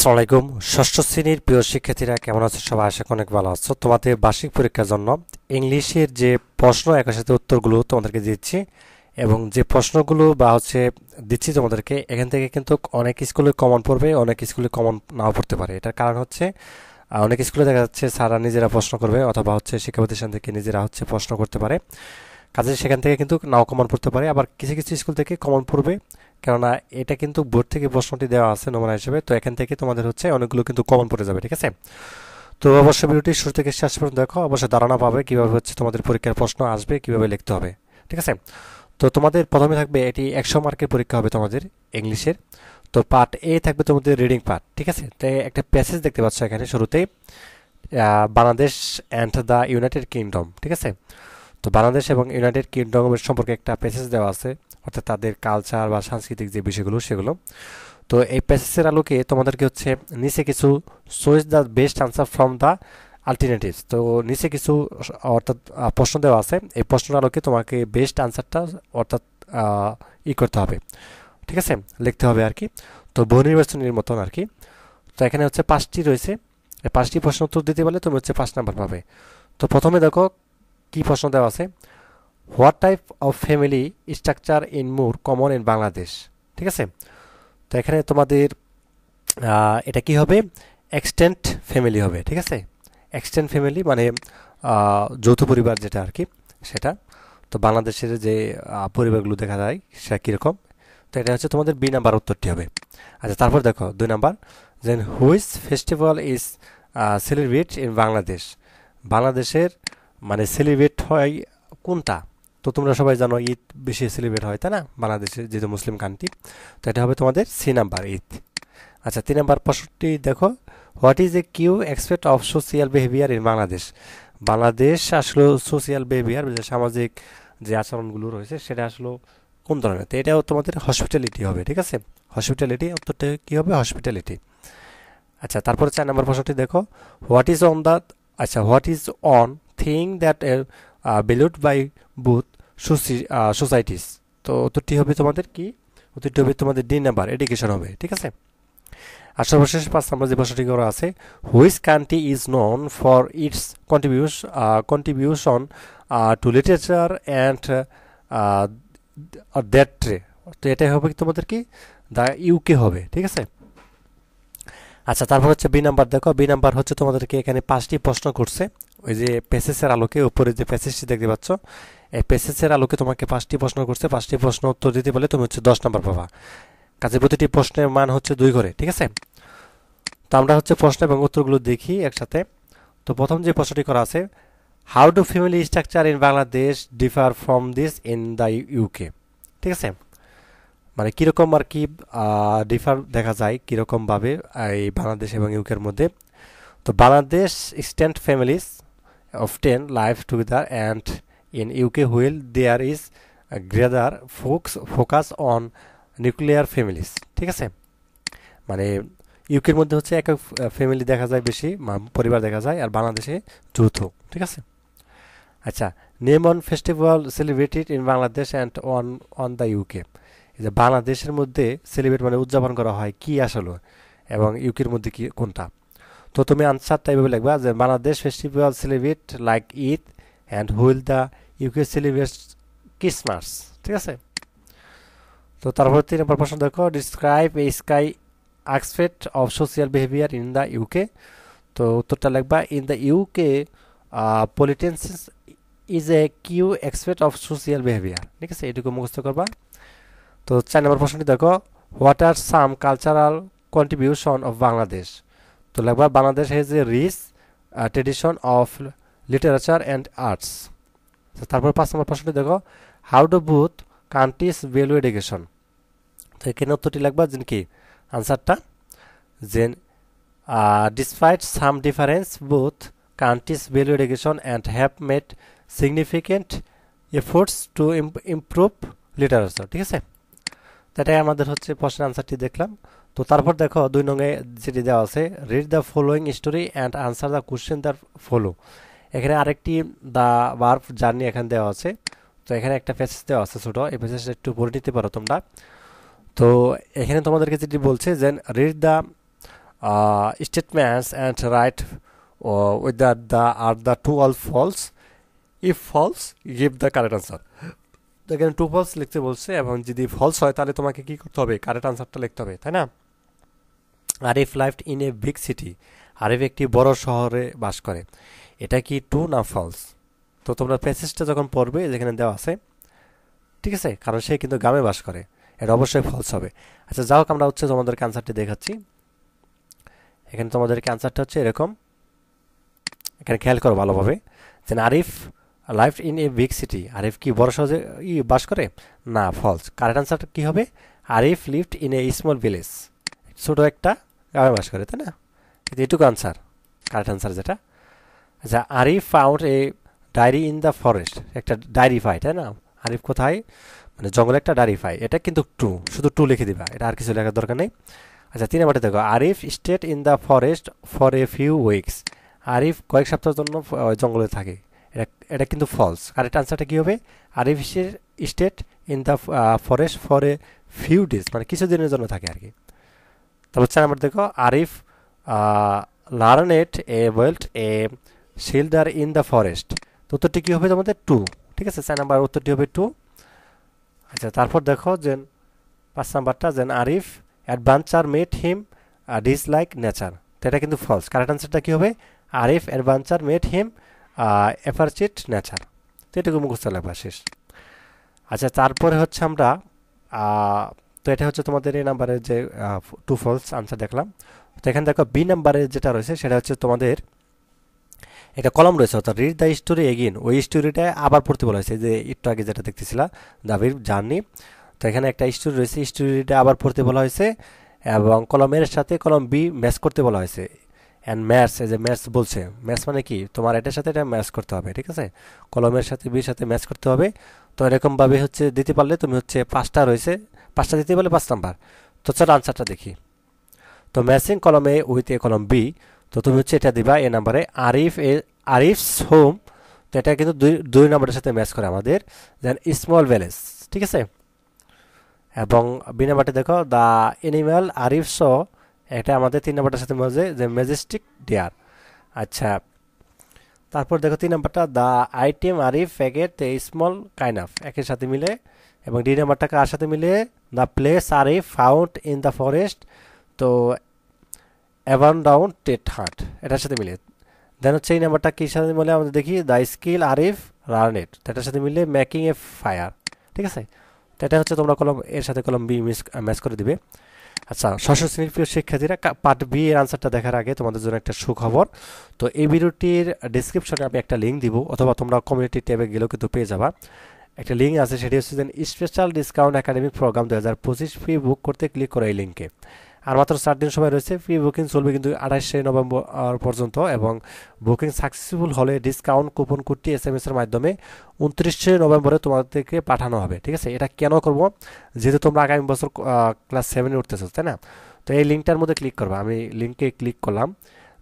আসসালামু আলাইকুম। ষষ্ঠ শ্রেণীর প্রিয় শিক্ষার্থীরা কেমন আছো? সবাই আশা করি অনেক ভালো আছো। তোমাদের বার্ষিক পরীক্ষার জন্য ইংলিশের যে প্রশ্ন একই সাথে উত্তরগুলো তোমাদেরকে দিচ্ছি, এবং যে প্রশ্নগুলো দিচ্ছি তোমাদেরকে, এখান থেকে কিন্তু অনেক স্কুলে কমন পড়বে, অনেক স্কুলে কমন নাও পড়তে পারে। এটার কারণ হচ্ছে অনেক স্কুলে দেখা যাচ্ছে স্যাররা নিজেরা প্রশ্ন করবে, অথবা শিক্ষা প্রতিষ্ঠান থেকে নিজেরা প্রশ্ন করতে পারে। কাজে সেখান থেকে কিন্তু নাও কমন পড়তে পারে, আবার কিছু কিছু স্কুল থেকে কমন পড়বে। কেননা এটা কিন্তু বোর্ড থেকে প্রশ্নটি দেওয়া আছে নমুনা হিসেবে, তো এখান থেকে তোমাদের অনেকগুলো কিন্তু কমন পড়ে যাবে। ঠিক আছে, তো অবশ্যই ভিডিওটি শুরু থেকে শেষ পর্যন্ত দেখো, অবশ্যই ধারণা পাবে কিভাবে তোমাদের পরীক্ষার প্রশ্ন আসবে, কিভাবে লিখতে হবে। ঠিক আছে, তো তোমাদের প্রথমে থাকবে এটি 100 মার্কের পরীক্ষা হবে তোমাদের ইংলিশের। তো পার্ট এ থাকবে তোমাদের রিডিং পার্ট। ঠিক আছে, তো একটা প্যাসেজ দেখতে পাচ্ছ এখানে শুরুতেই, Bangladesh and the United kingdom. ঠিক আছে, তো বাংলাদেশ এবং ইউনাইটেড কিংডমের সম্পর্কে একটা প্যাসেজ দেওয়া আছে, অর্থাৎ তাদের কালচার বা সাংস্কৃতিক যে বিষয়গুলো সেগুলো। তো এই প্যাসেজের আলোকে তোমাদেরকে নিচে কিছু choice the best answer from the আলটারনেটিভস। তো নিচে কিছু অর্থাৎ প্রশ্ন দেওয়া আছে, এই প্রশ্নের আলোকে তোমাকে বেস্ট আনসারটা অর্থাৎ করতে হবে। ঠিক আছে, লিখতে হবে আর কি। তো বহু নির্বাচনের মতন আর কি। তো এখানে 5টি রয়েছে, এই 5টি প্রশ্ন উত্তর দিতে পারলে তুমি 5 নাম্বার পাবে। তো প্রথমে দেখো কি প্রশ্ন দেওয়া আছে, what type of family structure in more common in Bangladesh. ঠিক আছে, তো এখানে তোমাদের এটা কি হবে, এক্সটেন্ট ফ্যামিলি হবে। ঠিক আছে, এক্সটেন্ট ফ্যামিলি মানে যৌথ পরিবার যেটা আর কি সেটা। তো বাংলাদেশের যে পরিবারগুলো দেখা যায় সেটা কীরকম, তো এটা তোমাদের বি নাম্বার উত্তরটি হবে। আচ্ছা, তারপর দেখো 2 number, then which festival is celebrate in Bangladesh. বাংলাদেশের মানে সেলিব্রেট হয় কোনটা? তো তোমরা সবাই জানো ঈদ বেশি সেলিব্রেট হয়, তাই না, বাংলাদেশে যেহেতু মুসলিম কান্ট্রি। তো এটা হবে তোমাদের সি নাম্বার, ঈদ। আচ্ছা, 3 নাম্বার প্রশ্নটি দেখো, what is a key aspect of social behaviour in Bangladesh. Bangladesh আসলে সোশিয়াল বিহেভিয়ার, যে সামাজিক যে আচরণগুলো রয়েছে সেটা আসলে কোন ধরনের? তো এটাও তোমাদের হসপিটালিটি হবে। ঠিক আছে, হসপিটালিটি, উত্তরটা কী হবে, হসপিটালিটি। আচ্ছা, তারপরে 4 নাম্বার প্রশ্নটি দেখো, what is one the what is one thing that valued by both societies. তো উত্তরটি হবে তোমাদের কি, উত্তরটি হবে তোমাদের ডি নাম্বার, এডুকেশন হবে। ঠিক আছে, আর সর্বশেষ 5 নাম্বার যে প্রশ্নটি করা আছে, which country is known for its contribution to literature and that tray. তো এটাই হবে তোমাদের কি, দ্য ইউকে হবে। ঠিক আছে, আচ্ছা, তারপর বি নাম্বার দেখো, বি নাম্বার তোমাদেরকে এখানে 5টি প্রশ্ন করছে। ওই যে প্যাসেজের আলোকে উপরে যে প্যাসেজটি দেখতে পাচ্ছ, এই প্যাসেজের আলোকে তোমাকে 5টি প্রশ্ন করছে, 5টি প্রশ্ন উত্তর দিতে পারলে তুমি 10 নাম্বার পাবা। কাজে প্রতিটি প্রশ্নের মান 2 করে। ঠিক আছে, তো আমরা প্রশ্ন এবং উত্তরগুলো দেখি একসাথে। তো প্রথম যে প্রশ্নটি করা আছে, how do family structure in Bangladesh differ from this in the UK. ঠিক আছে, মানে কীরকম আর কি ডিফার দেখা যায় কীরকমভাবে এই বাংলাদেশ এবং ইউকের মধ্যে। তো Bangladesh extended families often live together, and in UK while there is a greater focus on nuclear families. ঠিক আছে, মানে ইউকের মধ্যে একক ফ্যামিলি দেখা যায় বেশি, পরিবার দেখা যায়, আর বাংলাদেশে যৌথ। ঠিক আছে, আচ্ছা, name on festival celebrated in Bangladesh and on the UK. এই যে বাংলাদেশের মধ্যে সেলিব্রেট মানে উদযাপন করা হয় কি আসলে, এবং ইউকের মধ্যে কি কোনটা। তো তুমি আনসারটা এইভাবে লিখবা যে Bangladesh festival celebrate like Eid and while the UK celebrate Christmas. ঠিক আছে, তো তারপর 3 নম্বর প্রশ্ন দেখো, describe a key aspect of social behaviour in the UK. তো উত্তরটা লিখবা, in the UK politics is a key aspect of social behaviour. ঠিক আছে, এটুকু মুখস্থ করবা। তো 4 নম্বর প্রশ্নটি দেখো, what are some cultural contribution of Bangladesh. তো লাগবা, Bangladesh has a rich tradition of literature and arts. তারপর 5 নম্বর প্রশ্নটি দেখো, how do both countries value education. তো এখানে উত্তরটি লাগবা যে কি আনসারটা, যে despite some difference both countries value education and have made significant efforts to improve literature. ঠিক আছে, এটাই আমাদের প্রশ্নের আনসারটি দেখলাম। তো তারপর দেখো 2 নঙে যেটি দেওয়া আছে, read the following story and answer the question that follow. এখানে আরেকটি দ্য ভার্ব জার্নি এখানে দেওয়া আছে। তো এখানে একটা প্যাসেজ দেওয়া আছে ছোট, এই প্যাসেজটা একটু পড়ে নিতে পারো তোমরা। তো এখানে তোমাদেরকে যেটি বলছে যে read the statements and write whether the are the true or false. If false, give the correct answer. তো এখানে ট্রু ফলস লিখতে বলছে এবং যদি ফলস হয় তাহলে তোমাকে কি করতে হবে, কারেক্ট আনসারটা লিখতে হবে, তাই না? Arif lived in a big city, Arif একটি বড় শহরে বাস করে, এটা কি ট্রু না ফলস? তো তোমরা প্যাসেজটা যখন পড়বে যেখানে দেওয়া আছে, ঠিক আছে, কারণ সে কিন্তু গ্রামে বাস করে, এটা অবশ্যই ফলস হবে। আচ্ছা যাই হোক, আমরা হচ্ছে তোমাদেরকে আনসারটি দেখাচ্ছি। এখানে তোমাদেরকে আনসারটা হচ্ছে এরকম, এখানে খেয়াল করো ভালোভাবে, যে Arif lived in a big city, Arif কি বড় শহরে বাস করে? না, ফলস। কারেক্ট আনসারটা কি হবে? Arif lived in a small village, ছোট একটা গ্রামে বাস করে, তাই না? এটুকু আনসার, কারেক্ট আনসার যেটা। আচ্ছা, Arif found a diary in the forest, একটা ডায়েরি পায়, তাই না? আরিফ কোথায়, মানে জঙ্গলে একটা ডায়েরি পায়, এটা কিন্তু ট্রু, শুধু ট্রু লিখে দিবা, এটা আর কিছু লেখার দরকার নেই। আচ্ছা 3 নাম্বারটা দেখো, Arif stayed in the forest for a few weeks, Arif কয়েক সপ্তাহের জন্য জঙ্গলে থাকে, এটা এটা কিন্তু ফলস। কারেক্ট আনসারটা কী হবে? Arif stayed in the forest for a few days, মানে কিছুদিনের জন্য থাকে আর কি। তারপর 4 নাম্বার দেখো, Arif learned a welt a shelter in the forest, তো উত্তরটি কী হবে তোমাদের? টু, ঠিক আছে, 4 নাম্বার উত্তরটি হবে টু। আচ্ছা তারপর দেখো যে 5 নাম্বারটা, যে Arif adventure made him dislike nature, তো এটা কিন্তু ফলস। কারেক্ট আনসারটা কী হবে? Arif adventure made him appreciate nature, তো এটুকু মুখস্থ লাগবে, শেষ। আচ্ছা তারপরে হচ্ছে আমরা তো এটা হচ্ছে তোমাদের এই নাম্বারের যে টু ফলস আনসার দেখলাম। তো এখানে দেখো বি নাম্বারের যেটা রয়েছে সেটা হচ্ছে তোমাদের একটা কলম রয়েছে, অর্থাৎ রিড দ্য স্টোরি এগেইন, ওই স্টোরিটা আবার পড়তে বলা হয়েছে, যে একটু আগে যেটা দেখতেছিলা দাবির জার্নি, তো এখানে একটা স্টোরি রয়েছে, স্টোরিটা আবার পড়তে বলা হয়েছে এবং কলমের সাথে কলম বি ম্যাচ করতে বলা হয়েছে। অ্যান্ড ম্যাথস, এই যে ম্যাথস বলছে, ম্যাথস মানে কি, তোমার এটার সাথে এটা ম্যাচ করতে হবে, ঠিক আছে, কলমের সাথে বির সাথে ম্যাচ করতে হবে। তো এরকমভাবে হচ্ছে দিতে পারলে তুমি হচ্ছে 5টা রয়েছে, 5টা দিতে পারলে 5 নাম্বার। তো চলো আনসারটা দেখি। তো ম্যাচিং কলমে উইথ এ কলম বি, তো তুমি হচ্ছে এটা দিবা এ নাম্বারে, আরিফস হোম, তো এটা কিন্তু দুই নাম্বারের সাথে ম্যাচ করে আমাদের, দেন স্মল ভ্যালেজ, ঠিক আছে। এবং বি নাম্বারটা দেখো, দ্য এনিম্যাল আরিফ শ, এটা আমাদের 3 নাম্বারটার সাথে মজে, যে ম্যাজেস্টিক ডিয়ার। আচ্ছা তারপর দেখো 3 নাম্বারটা, the item Arif packet a small knife, একের সাথে মিলে। এবং ডি নাম্বারটা কার সাথে মিলে? The place Arif found in the forest, তো অ্যাবান্ডাউন টেট হার্ট, এটার সাথে মিলে। দেন হচ্ছে এই নাম্বারটা কির সাথে মিলে আমাদের দেখি, দ্য স্কিল আরিফ লার্নেড, এটার সাথে মিলে মেকিং এ ফায়ার, ঠিক আছে। তো এটা হচ্ছে তোমরা কলম এর সাথে কলম বি ম্যাচ করে দিবে। আচ্ছা ষষ্ঠ শ্রেণীর প্রিয় শিক্ষার্থীরা, পার্ট বি এর আনসারটা দেখার আগে তোমাদের জন্য একটা সুখবর। তো এই ভিডিওটির ডিসক্রিপশনে আমি একটা লিঙ্ক দিব, অথবা তোমরা কমিউনিটি ট্যাবে গেলেও কিন্তু পেয়ে যাবা, একটা লিঙ্ক আছে, সেটি হচ্ছে যে special discount academic program 2025 free book করতে ক্লিক করো এই লিঙ্কে। আর মাত্র 4 দিন সময় রয়েছে, ফ্রি বুকিং চলবে কিন্তু 28শে নভেম্বর পর্যন্ত, এবং বুকিং সাকসেসফুল হলে ডিসকাউন্ট কুপন কোডটি SMS এর মাধ্যমে 29শে নভেম্বরে তোমাদেরকে পাঠানো হবে, ঠিক আছে। এটা কেন করব? যেহেতু তোমরা আগামী বছর ক্লাস 7-এ উঠতেছো, তাই না? তো এই লিঙ্কটার মধ্যে ক্লিক করবা, আমি লিঙ্কে ক্লিক করলাম,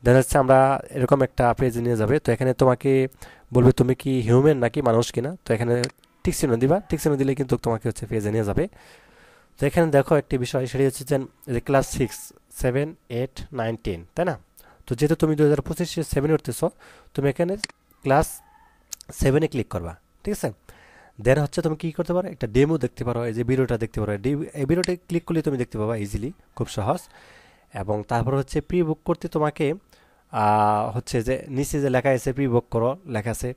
দেখা যাচ্ছে আমরা এরকম একটা পেজে নিয়ে যাবে। তো এখানে তোমাকে বলবে তুমি কি হিউম্যান নাকি মানুষ কিনা, তো এখানে টিক চিহ্ন দিবা, টিক চিহ্ন দিলে কিন্তু তোমাকে হচ্ছে পেজে নিয়ে যাবে। তো এখানে দেখো একটি বিষয়, সেটি হচ্ছে যে ক্লাস 6, 7, 8, 9, 10, তাই না? তো যেহেতু তুমি 2025 7-এ উঠতেছো, তুমি এখানে ক্লাস 7-এ ক্লিক করবা, ঠিক আছে। দেন হচ্ছে তুমি কি করতে পারো, একটা ডেমো দেখতে পারো, এই যে ভিডিওটা দেখতে পারো, এই ভিডিওটা ক্লিক করলে তুমি দেখতে পাবা ইজিলি, খুব সহজ। এবং তারপর হচ্ছে প্রি বুক করতে তোমাকে হচ্ছে যে নিচে যে লেখা আছে প্রি বুক করো লেখা আছে,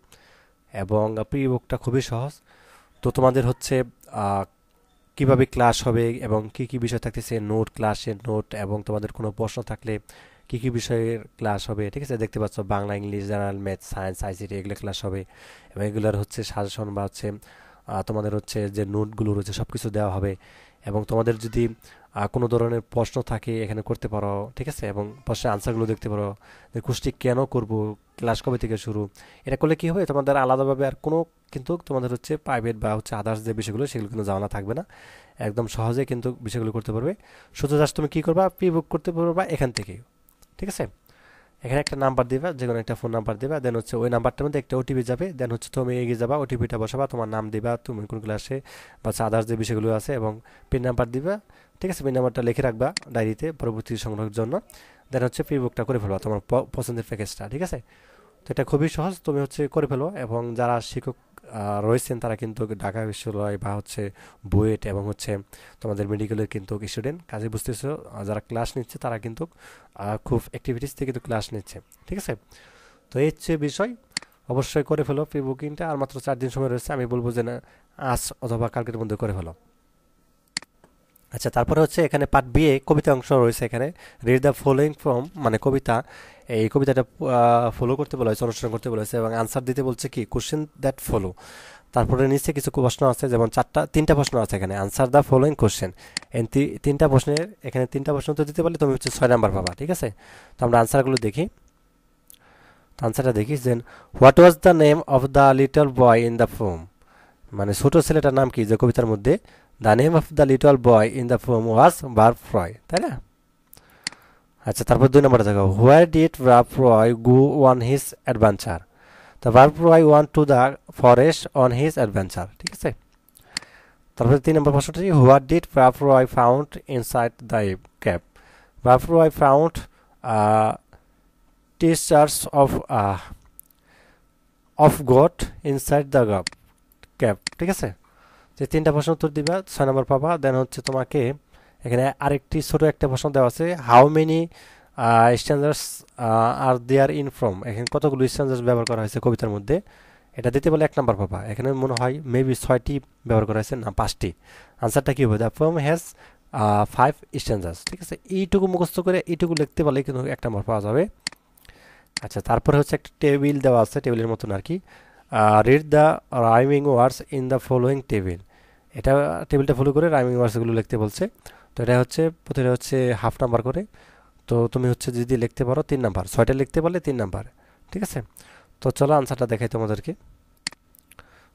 এবং প্রি বুকটা খুবই সহজ। তো তোমাদের হচ্ছে কিভাবে ক্লাস হবে এবং কি কি বিষয় থাকতেছে, নোট, ক্লাসের নোট, এবং তোমাদের কোনো প্রশ্ন থাকলে কি কি বিষয়ের ক্লাস হবে, ঠিক আছে, দেখতে পাচ্ছ, Bangla, English, general, math, science, ICT, এগুলো ক্লাস হবে। এবং এগুলোর হচ্ছে সাজেশন বা হচ্ছে তোমাদের হচ্ছে যে নোটগুলো রয়েছে সব কিছু দেওয়া হবে। এবং তোমাদের যদি কোনো ধরনের প্রশ্ন থাকে এখানে করতে পারো, ঠিক আছে, এবং প্রশ্নের আনসারগুলো দেখতে পারো, যে কোর্সটি কেন করব, ক্লাস কবে থেকে শুরু। এটা করলে কি হবে, তোমাদের আলাদাভাবে আর কোনো কিন্তু তোমাদের হচ্ছে প্রাইভেট বা হচ্ছে আদার্স যে বিষয়গুলো সেগুলো কিন্তু জানা থাকবে না, একদম সহজে কিন্তু বিষয়গুলো করতে পারবে। শুধু জাস্ট তুমি কী করবা, প্রি বুক করতে পারবা এখান থেকেই, ঠিক আছে। এখানে একটা নাম্বার দিবা, যে কোনো একটা ফোন নাম্বার দিবা, দেন হচ্ছে ওই নাম্বারটার মধ্যে একটা ওটিপি যাবে, দেন হচ্ছে তুমি এগিয়ে যাবা, ওটিপিটা বসাবা, তোমার নাম দিবা, তুমি কোন ক্লাসে বা আদার্স যে বিষয়গুলো আছে, এবং পিন নাম্বার দিবা। ঠিক আছে, পিন নাম্বারটা লিখে রাখবা ডায়েরিতে পরবর্তী সংগ্রহের জন্য। দেন হচ্ছে প্রি বুকটা করে ফেলবা তোমার পছন্দের প্যাকেজটা। ঠিক আছে, তো এটা খুবই সহজ, তুমি হচ্ছে করে ফেলো। এবং যারা শিক্ষক রয়েছেন তারা কিন্তু ঢাকা বিশ্ববিদ্যালয় বা হচ্ছে বুয়েট এবং হচ্ছে তোমাদের মেডিকেলের কিন্তু স্টুডেন্ট, কাজে বুঝতেছো যারা ক্লাস নিচ্ছে তারা কিন্তু খুব অ্যাক্টিভিটিস থেকে কিন্তু ক্লাস নিচ্ছে। ঠিক আছে, তো এই হচ্ছে বিষয়, অবশ্যই করে ফেলো প্রি বুকিংটা। আর মাত্র 4 দিন সময় রয়েছে, আমি বলবো যে না আজ অথবা কালকের মধ্যে করে ফেলো। আচ্ছা, তারপরে হচ্ছে এখানে পার্ট বি এ কবিতা অংশ রয়েছে। এখানে রিড দ্য ফলোয়িং ফ্রম, মানে কবিতা, এই কবিতাটা ফলো করতে বলা হয়েছে, অনুসরণ করতে বলা হয়েছে, এবং আনসার দিতে বলছে কি কোশ্চেন দ্যাট ফলো। তারপরে নিচে কিছু প্রশ্ন আছে, যেমন তিনটা প্রশ্ন আছে এখানে, আনসার দ্য ফলোয়িং কোশ্চেন। এই তিনটা প্রশ্নের, এখানে তিনটা প্রশ্ন তো দিতে পারলে তুমি হচ্ছে 6 নাম্বার পাবা। ঠিক আছে, তো আমরা আনসারগুলো দেখি। তো আনসারটা দেখি, then what was the name of the little boy in the poem, মানে ছোট ছেলেটার নাম কি যে কবিতার মধ্যে। The name of the little boy in the poem was Barfroy, তাই না? আচ্ছা, তারপর 2 নম্বরে দেখো, where did Barfroy go on his adventure. The Barfroy went to the forest on his adventure. ঠিক আছে, তারপরে 3 নম্বর প্রশ্নটি, what did Barfroy found inside the cap. Barfroy found treasures of gold inside the cap. ঠিক আছে, যে 3টা প্রশ্ন উত্তর দিবা, 6 নম্বর পাবা। দেন হচ্ছে তোমাকে এখানে আরেকটি ছোট একটা প্রশ্ন দেওয়া আছে, how many standards are there in from, এখানে কতগুলো স্ট্যান্ডার্স ব্যবহার করা হয়েছে কবিতার মধ্যে। এটা দিতে বলে 1 নম্বর পাবা। এখানে মনে হয় মেবি 6টি ব্যবহার করা হয়েছে, না 5টি। আনসারটা কি হবে, দ্য ফ্রম হ্যাজ 5 স্ট্যান্ডার্স। ঠিক আছে, এইটুকু মুখস্থ করে এইটুকু লিখতে পারলে কিন্তু 1 নম্বর পাওয়া যাবে। আচ্ছা, তারপরে হচ্ছে একটা টেবিল দেওয়া আছে, টেবিলের মতন আর কি, read the rhyming words in the following table. এটা টেবিলটা ফলো করে রাইমিং ওয়ার্ডসগুলো লিখতে বলছে। তো এটা হচ্ছে প্রতিটা হচ্ছে হাফ নাম্বার করে। তো তুমি হচ্ছে যদি লিখতে পারো 3 নাম্বার, 6টা লিখতে পারলে 3 নাম্বার। ঠিক আছে, তো চলো আনসারটা দেখাই তোমাদেরকে।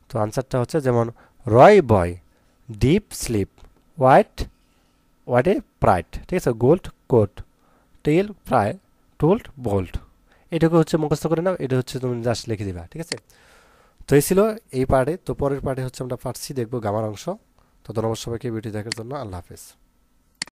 তো আনসারটা হচ্ছে যেমন, Roy boy, deep sleep, white what a pride. ঠিক আছে, gold coat, tell fry, told bold. এটাকে হচ্ছে মুখস্থ করে নাও, এটা হচ্ছে তুমি জাস্ট লিখে দিবা। ঠিক আছে, তো এই ছিল এই পার্টে। তো পরের পার্টে হচ্ছে আমরা পার্ট সি দেখবো, গামার অংশ। তো ধন্যবাদ সবাইকে ভিডিও দেখার জন্য, আল্লাহ হাফেজ।